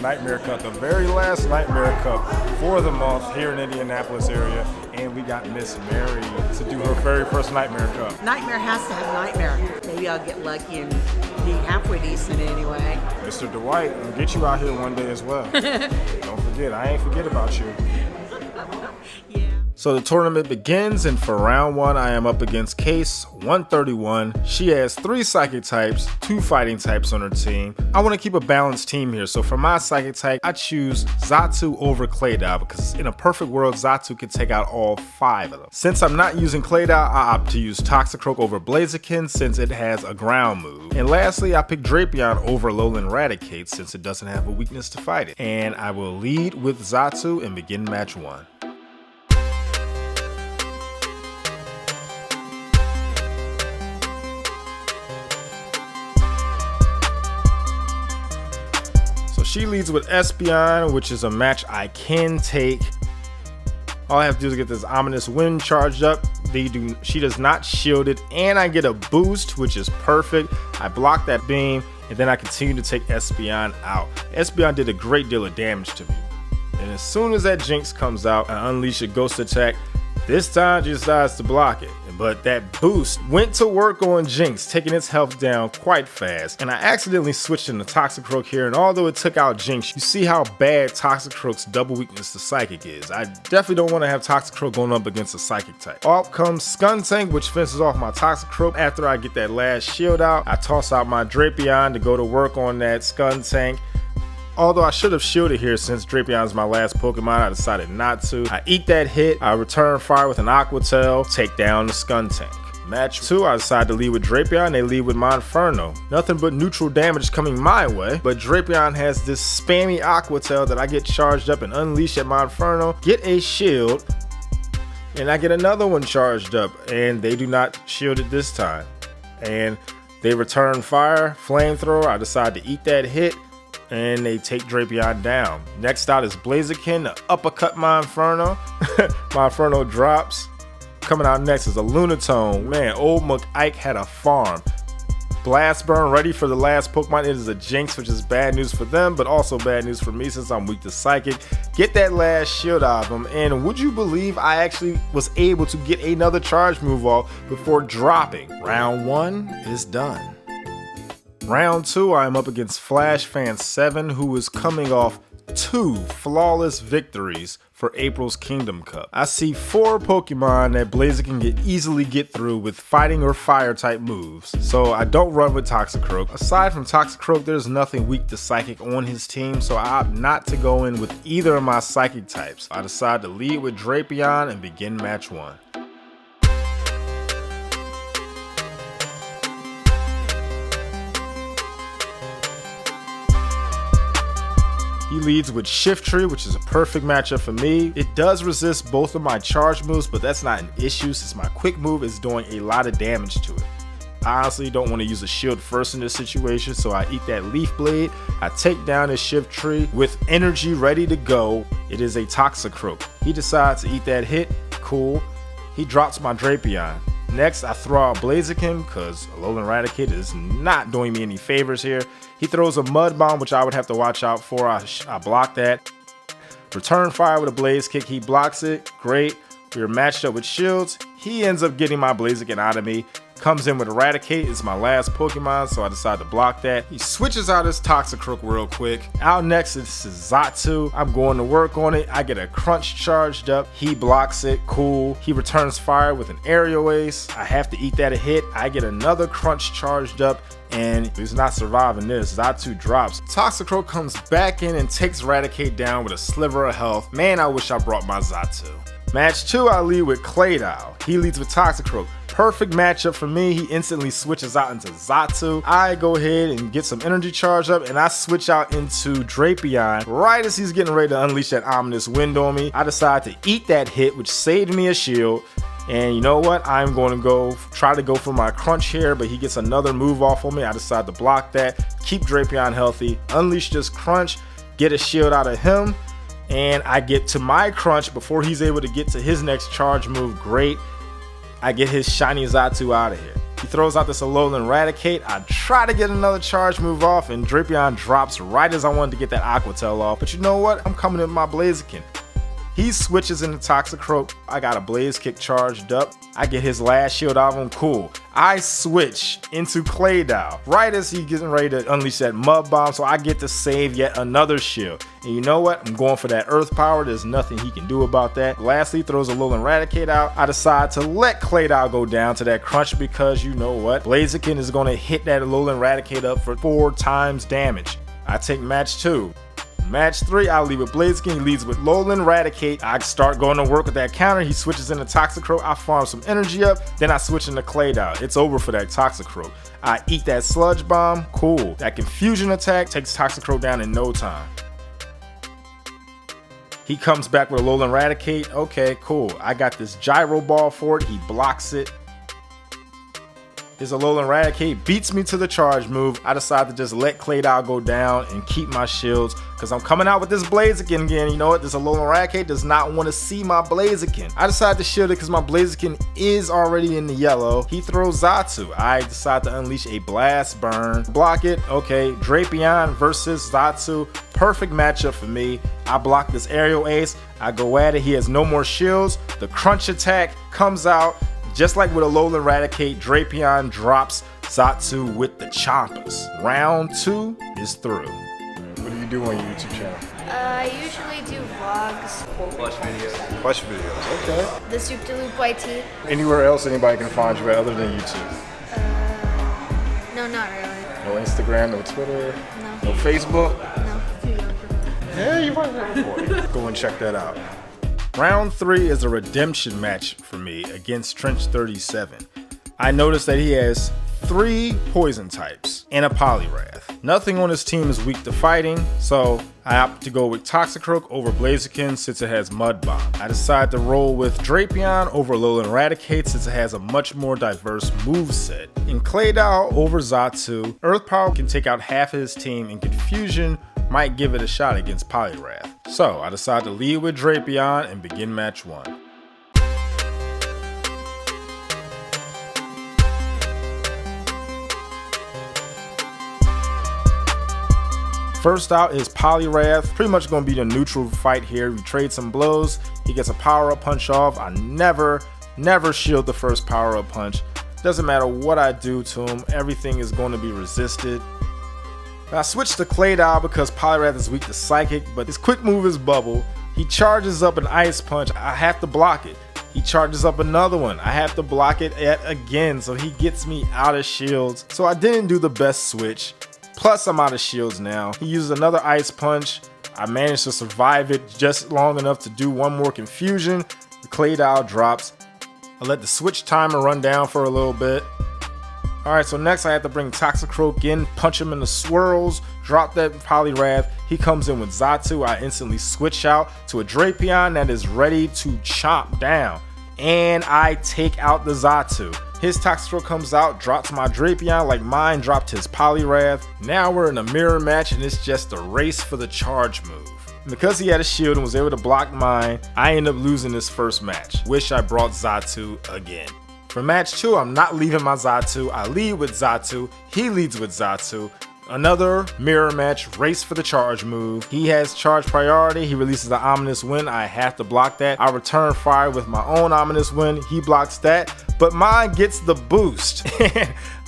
Nightmare Cup, the very last Nightmare Cup for the month here in Indianapolis area. And we got Miss Mary to do her very first Nightmare Cup. Nightmare has to have Nightmare. Maybe I'll get lucky and be halfway decent anyway. Mr. Dwight, I'll get you out here one day as well. Don't forget, I ain't forget about you. Yeah. So the tournament begins, and for round 1, I am up against Case 131. She has 3 psychic types, 2 fighting types on her team. I want to keep a balanced team here, so for my psychic type, I choose Xatu over Claydol because in a perfect world, Xatu can take out all 5 of them. Since I'm not using Claydol, I opt to use Toxicroak over Blaziken since it has a ground move. And lastly, I pick Drapion over Alolan Raticate since it doesn't have a weakness to fight it. And I will lead with Xatu and begin match 1. She leads with Espeon, which is a match I can take. All I have to do is get this Ominous Wind charged up. She does not shield it, and I get a boost, which is perfect. I block that beam, and then I continue to take Espeon out. Espeon did a great deal of damage to me. And as soon as that Jinx comes out, I unleash a Ghost attack. This time, she decides to block it. But that boost went to work on Jinx, taking its health down quite fast. And I accidentally switched into Toxicroak here, and although it took out Jinx, you see how bad Toxicroak's double weakness to Psychic is. I definitely don't want to have Toxicroak going up against a Psychic type. Off comes Skuntank, which fences off my Toxicroak. After I get that last shield out, I toss out my Drapion to go to work on that Skuntank. Although I should have shielded here since Drapion is my last Pokemon, I decided not to. I eat that hit, I return fire with an Aqua Tail, take down the Skuntank. Match 2, I decide to lead with Drapion, they lead with Monferno. Nothing but neutral damage coming my way, but Drapion has this spammy Aqua Tail that I get charged up and unleash at Monferno, get a shield, and I get another one charged up, and they do not shield it this time. And they return fire, Flamethrower, I decide to eat that hit, and they take Drapion down. Next out is Blaziken, the uppercut Monferno. Monferno drops. Coming out next is a Lunatone. Man, old TheIKE had a farm. Blast Burn ready for the last Pokemon. It is a Jinx, which is bad news for them, but also bad news for me since I'm weak to Psychic. Get that last shield out of them, and would you believe I actually was able to get another charge move off before dropping? Round 1 is done. Round 2, I am up against Flash Fan 7, who is coming off 2 flawless victories for April's Kingdom Cup. I see 4 Pokemon that Blaziken can easily get through with fighting or fire type moves, so I don't run with Toxicroak. Aside from Toxicroak, there's nothing weak to Psychic on his team, so I opt not to go in with either of my Psychic types. I decide to lead with Drapion and begin match 1. He leads with Shiftry, which is a perfect matchup for me. It does resist both of my charge moves, but that's not an issue since my quick move is doing a lot of damage to it. I honestly don't want to use a shield first in this situation, so I eat that Leaf Blade. I take down his Shiftry with energy ready to go. It is a Toxicroak. He decides to eat that hit. Cool. He drops my Drapion. Next, I throw out Blaziken because Alolan Raticate is not doing me any favors here. He throws a Mud Bomb, which I would have to watch out for. I block that. Return fire with a Blaze Kick. He blocks it. Great. We are matched up with shields. He ends up getting my Blaziken out of me. Comes in with Eradicate. It's my last Pokemon, so I decide to block that. He switches out his Toxicroak real quick. Out next is Xatu. I'm going to work on it. I get a Crunch charged up. He blocks it. Cool. He returns fire with an Aerial Ace. I have to eat that a hit. I get another Crunch charged up, and he's not surviving this. Xatu drops. Toxicroak comes back in and takes Eradicate down with a sliver of health. Man, I wish I brought my Xatu. Match 2, I lead with Claydol. He leads with Toxicroak. Perfect matchup for me. He instantly switches out into Xatu. I go ahead and get some energy charge up, and I switch out into Drapion. Right as he's getting ready to unleash that Ominous Wind on me, I decide to eat that hit, which saved me a shield. And you know what? I'm going to try to go for my Crunch here, but he gets another move off on me. I decide to block that, keep Drapion healthy, unleash this Crunch, get a shield out of him, and I get to my Crunch before he's able to get to his next charge move. Great. I get his shiny Xatu out of here. He throws out this Alolan Raticate. I try to get another charge move off, and Drapion drops right as I wanted to get that Aqua Tail off. But you know what? I'm coming in with my Blaziken. He switches into Toxicroak. I got a Blaze Kick charged up. I get his last shield out of him. Cool. I switch into Claydol right as he's getting ready to unleash that Mud Bomb, so I get to save yet another shield. And you know what? I'm going for that Earth Power. There's nothing he can do about that. Lastly, throws a Alolan Raticate out. I decide to let Claydol go down to that crunch because you know what? Blaziken is going to hit that Alolan Raticate up for 4 times damage. I take match 2. Match 3, I lead with Blaziken. He leads with Alolan Raticate. I start going to work with that counter. He switches into Toxicroak. I farm some energy up. Then I switch into Claydol. It's over for that Toxicroak. I eat that Sludge Bomb. Cool. That Confusion attack takes Toxicroak down in no time. He comes back with Alolan Raticate. Okay, cool. I got this Gyro Ball for it. He blocks it. His Alolan Raticate beats me to the charge move. I decide to just let Claydol go down and keep my shields because I'm coming out with this Blaziken again. You know what? This Alolan Raticate does not want to see my Blaziken. I decide to shield it because my Blaziken is already in the yellow. He throws Xatu. I decide to unleash a Blast Burn. Block it. Okay, Drapion versus Xatu. Perfect matchup for me. I block this Aerial Ace. I go at it. He has no more shields. The Crunch attack comes out. Just like with Alolan Raticate, Drapion drops Xatu with the Chompers. Round 2 is through. What do you do on your YouTube channel? I usually do vlogs. Plush videos. Plush videos, okay. TheSouupdaloopYT. Anywhere else anybody can find you at other than YouTube? No, not really. No Instagram, no Twitter, No. no Facebook? No. Yeah, you might have before. Go and check that out. Round 3 is a redemption match for me against Trench 37. I noticed that he has 3 poison types and a Poliwrath. Nothing on his team is weak to fighting, so I opt to go with Toxicroak over Blaziken since it has Mud Bomb. I decide to roll with Drapion over Alolan Raticate since it has a much more diverse moveset. And Claydol over Xatu. Earth Power can take out half of his team, and Confusion might give it a shot against Poliwrath. So I decide to lead with Drapion and begin match 1. First out is Poliwrath. Pretty much going to be the neutral fight here. We trade some blows. He gets a power-up punch off. I never shield the first power-up punch. Doesn't matter what I do to him. Everything is going to be resisted. I switched to Claydol because Poliwrath is weak to Psychic, but his quick move is Bubble. He charges up an Ice Punch. I have to block it. He charges up another one. I have to block it yet again, so he gets me out of shields. So I didn't do the best switch. Plus, I'm out of shields now. He uses another Ice Punch. I managed to survive it just long enough to do one more Confusion. The Claydol drops. I let the switch timer run down for a little bit. Alright, so next I have to bring Toxicroak in, punch him in the swirls, drop that Poliwrath. He comes in with Xatu. I instantly switch out to a Drapion that is ready to chomp down. And I take out the Xatu. His Toxicroak comes out, drops my Drapion like mine dropped his Poliwrath. Now we're in a mirror match and it's just a race for the charge move. And because he had a shield and was able to block mine, I end up losing this first match. Wish I brought Xatu again. For match 2, I'm not leaving my Xatu. I lead with Xatu. He leads with Xatu. Another mirror match, race for the charge move. He has charge priority. He releases the Ominous Wind. I have to block that. I return fire with my own Ominous Wind. He blocks that, but mine gets the boost.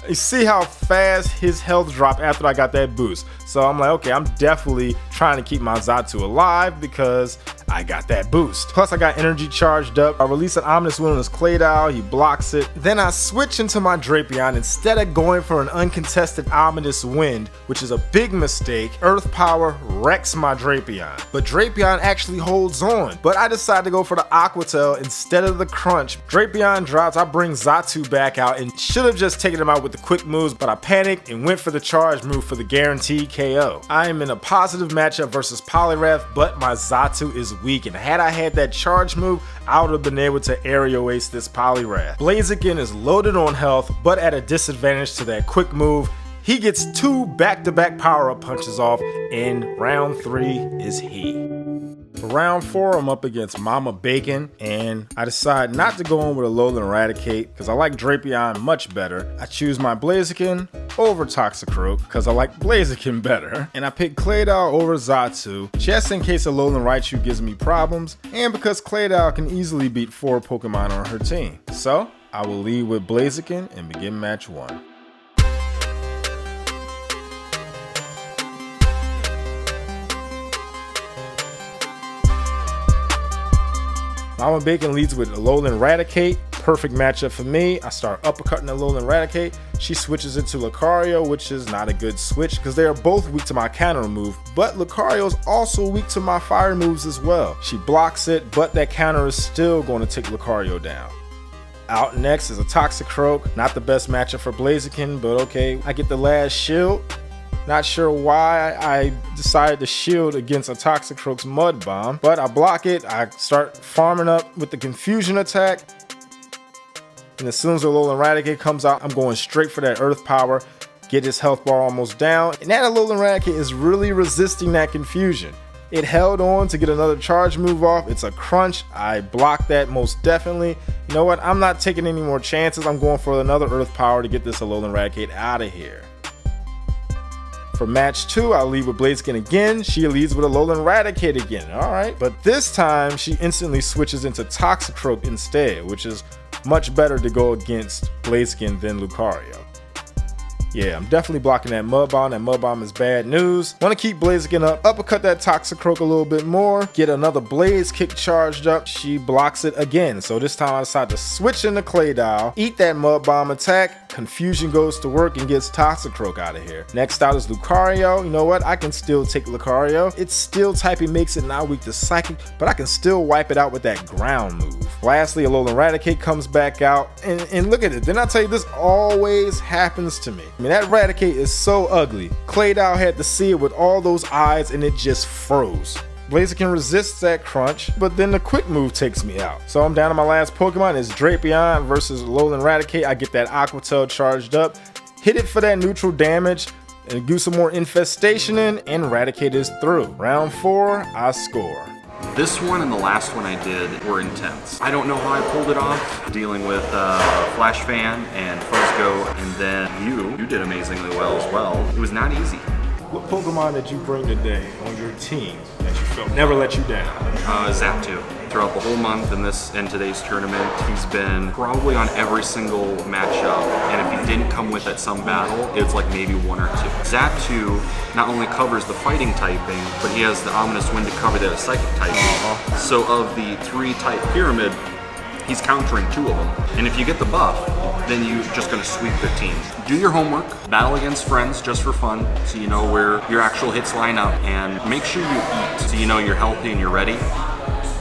You see how fast his health dropped after I got that boost. So I'm like, okay, I'm definitely trying to keep my Xatu alive because I got that boost. Plus I got energy charged up. I release an Ominous Wind on his Claydol. He blocks it. Then I switch into my Drapion. Instead of going for an uncontested Ominous Wind, which is a big mistake, Earth Power wrecks my Drapion. But Drapion actually holds on. But I decide to go for the Aqua Tail instead of the Crunch. Drapion drops. I bring Xatu back out and should have just taken him out with the quick moves, but I panicked and went for the charge move for the guaranteed KO. I am in a positive matchup versus Poliwrath, but my Xatu is weak, and had I had that charge move, I would have been able to aerial ace this Poliwrath. Blaziken is loaded on health, but at a disadvantage to that quick move. He gets 2 back-to-back power-up punches off, and round 3 is he. For round 4, I'm up against Mama Bacon, and I decide not to go in with Alolan Raticate because I like Drapion much better. I choose my Blaziken over Toxicroak because I like Blaziken better, and I pick Claydol over Xatu just in case Alolan Raichu gives me problems, and because Claydol can easily beat 4 Pokemon on her team. So I will lead with Blaziken and begin match 1. Mama Bacon leads with Alolan Raticate. Perfect matchup for me. I start uppercutting Alolan Raticate. She switches into Lucario, which is not a good switch because they are both weak to my counter move, but Lucario is also weak to my fire moves as well. She blocks it, but that counter is still going to take Lucario down. Out next is a Toxicroak. Not the best matchup for Blaziken, but okay. I get the last shield. Not sure why I decided to shield against a Toxicroak's Mud Bomb, but I block it. I start farming up with the Confusion attack. And as soon as the Alolan Raticate comes out, I'm going straight for that Earth Power. Get his health bar almost down. And that Alolan Raticate is really resisting that Confusion. It held on to get another charge move off. It's a crunch. I blocked that most definitely. You know what? I'm not taking any more chances. I'm going for another Earth Power to get this Alolan Raticate out of here. For match 2, I'll lead with Blaziken again. She leads with Alolan Raticate again. Alright. But this time, she instantly switches into Toxicroak instead, which is much better to go against Blaziken than Lucario. Yeah, I'm definitely blocking that Mud Bomb. That Mud Bomb is bad news. Want to keep Blaziken up, uppercut that Toxicroak a little bit more, get another Blaze Kick charged up. She blocks it again. So this time I decide to switch into Claydol, eat that Mud Bomb attack. Confusion goes to work and gets Toxicroak out of here. Next out is Lucario. You know what? I can still take Lucario. Its steel typing makes it not weak to Psychic, but I can still wipe it out with that ground move. Lastly, Alolan Raticate comes back out, and look at it. Didn't I tell you this always happens to me? I mean, that Raticate is so ugly. Claydol had to see it with all those eyes and it just froze. Blaziken resists that crunch, but then the quick move takes me out. So I'm down to my last Pokemon. It's Drapion versus Alolan Raticate. I get that Aqua Tail charged up, hit it for that neutral damage, and do some more infestation in, and Raticate is through. Round 4, I score. This one and the last one I did were intense. I don't know how I pulled it off, dealing with Flash Fan and Fuzzgo, and then you did amazingly well as well. It was not easy. What Pokemon did you bring today on your team that you felt never let you down? Xatu. Throughout the whole month and today's tournament, he's been probably on every single matchup, and if he didn't come with at some battle, it's like maybe 1 or 2. Xatu not only covers the fighting typing, but he has the Ominous Wind to cover the psychic typing. So of the 3-type pyramid, he's countering 2 of them. And if you get the buff, then you're just gonna sweep their team. Do your homework, battle against friends just for fun, so you know where your actual hits line up, and make sure you eat, so you know you're healthy and you're ready.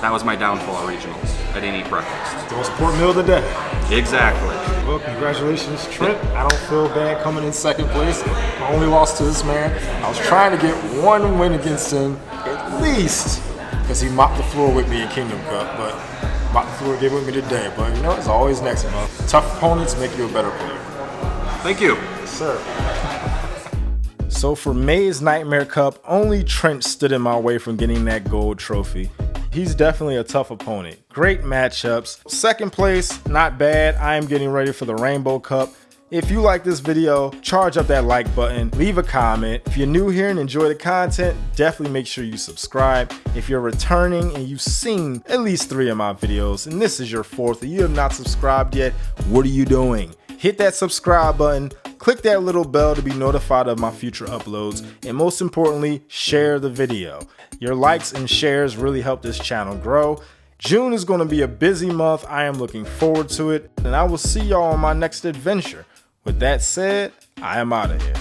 That was my downfall at regionals. I didn't eat breakfast. The most important meal of the day. Exactly. Well, congratulations, Trent. I don't feel bad coming in 2nd place. My only loss to this man. I was trying to get 1 win against him, at least, because he mopped the floor with me in Kingdom Cup, but mopped the floor gave with me today. But you know, it's always next month. Tough opponents make you a better player. Thank you. Yes, sir. So for May's Nightmare Cup, only Trent stood in my way from getting that gold trophy. He's definitely a tough opponent. Great matchups. 2nd place, not bad. I am getting ready for the Rainbow Cup. If you like this video, charge up that like button, leave a comment. If you're new here and enjoy the content, definitely make sure you subscribe. If you're returning and you've seen at least 3 of my videos, and this is your 4th and you have not subscribed yet, what are you doing? Hit that subscribe button, click that little bell to be notified of my future uploads, and most importantly, share the video. Your likes and shares really help this channel grow. June is going to be a busy month. I am looking forward to it, and I will see y'all on my next adventure. With that said, I am out of here.